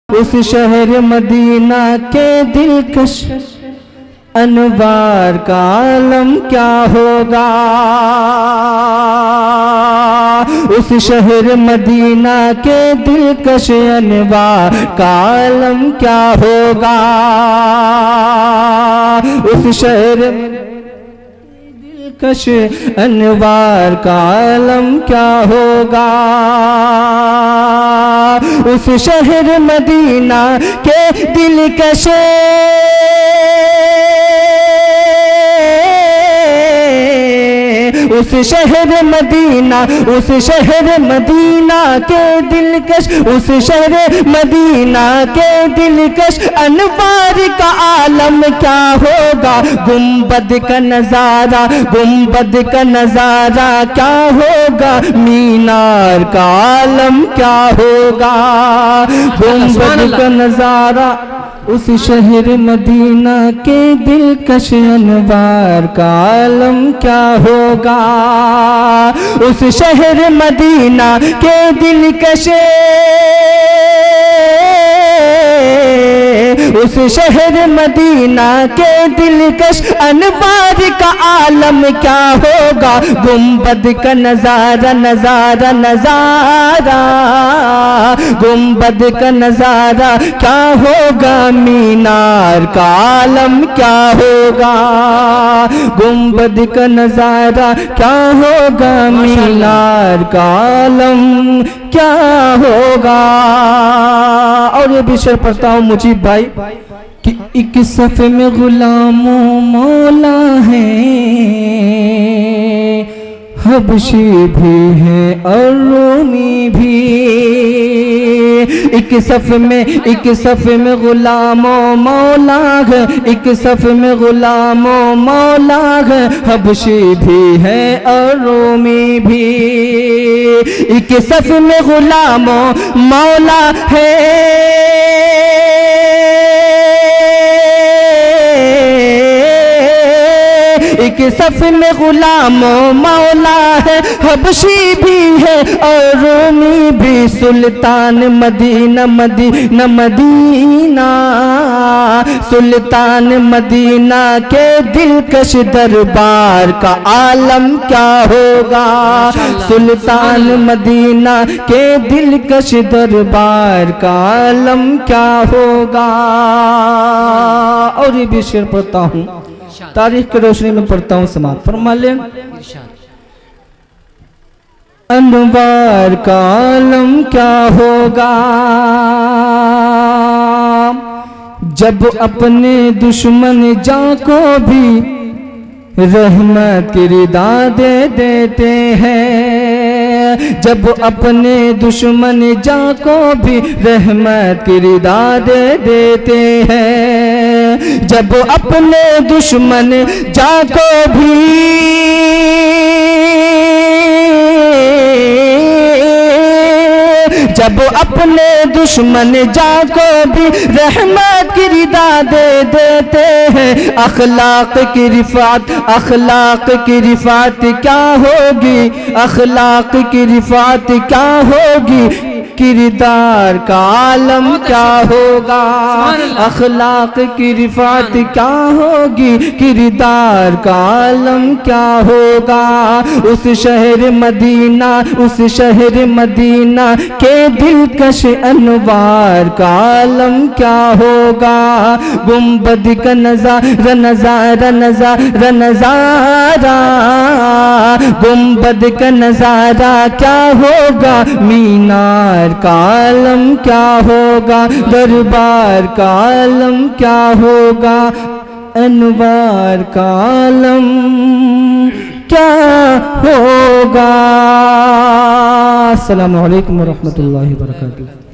اس شہر مدینہ کے دلکش انوار کا عالم کیا ہوگا، اس شہر مدینہ کے دلکش انوار کا عالم کیا ہوگا، اس شہر دلکش انوار کا عالم کیا ہوگا، اس شہر مدینہ کے دلکش اس شہر مدینہ کے دلکش اس شہر مدینہ کے دلکش انوار کا عالم کیا ہوگا، گنبد کا نظارہ کیا ہوگا، مینار کا عالم کیا ہوگا، گنبد کا نظارہ اس شہر مدینہ کے دلکش انوار کا عالم کیا ہوگا، اس شہر مدینہ کے دلکش اس شہر مدینہ کے دلکش انوار کا عالم کیا ہوگا، گنبد کا نظارہ گنبد کا نظارہ کیا ہوگا، مینار کا عالم کیا ہوگا، گنبد کا نظارہ کیا ہوگا، مینار کا عالم کیا ہوگا۔ اور یہ بھی شعر پڑھتا ہوں مجیب بھائی کہ ایک صف میں غلام و مولا ہے، حبشی بھی ہے اور رومی بھی، ایک صف میں غلام و مولا ہے، ایک صف میں غلام و مولا ہے، حبشی بھی ہے اور رومی بھی، ایک صف میں غلام و مولا ہے، ایک صف میں غلام و مولا ہے، حبشی بھی ہے اور رومی بھی، سلطان مدینہ سلطان مدینہ کے دلکش دربار کا عالم کیا ہوگا، سلطان مدینہ کے دلکش دربار کا عالم کیا ہوگا۔ اور یہ بھی شعر پڑھتا ہوں، تاریخ کی روشنی میں پڑھتا ہوں، سماعت فرما لیں۔ انوار کا عالم کیا ہوگا، جب اپنے دشمن جاں کو بھی رحمت کی ردا دے دیتے ہیں، جب اپنے دشمن جاں کو بھی رحمت کی ردا دے دیتے ہیں، جب اپنے دشمن جاں کو بھی جب اپنے دشمن جاں کو بھی رحمت کی ردا دے دیتے ہیں، اخلاق کی رفعت کیا ہوگی، اخلاق کی رفعت کیا ہوگی، کردار کا عالم کیا ہوگا، اخلاق کی رفعت کیا ہوگی، کردار کا عالم کیا ہوگا، اس شہر مدینہ کے دلکش انوار کا عالم کیا ہوگا، گنبد کا نظارہ گنبد کا نظارہ کیا ہوگا، مینار کا عالم کیا ہوگا، دربار کا عالم کیا ہوگا، انوار کا عالم کیا ہوگا۔ السلام علیکم ورحمۃ اللہ وبرکاتہ۔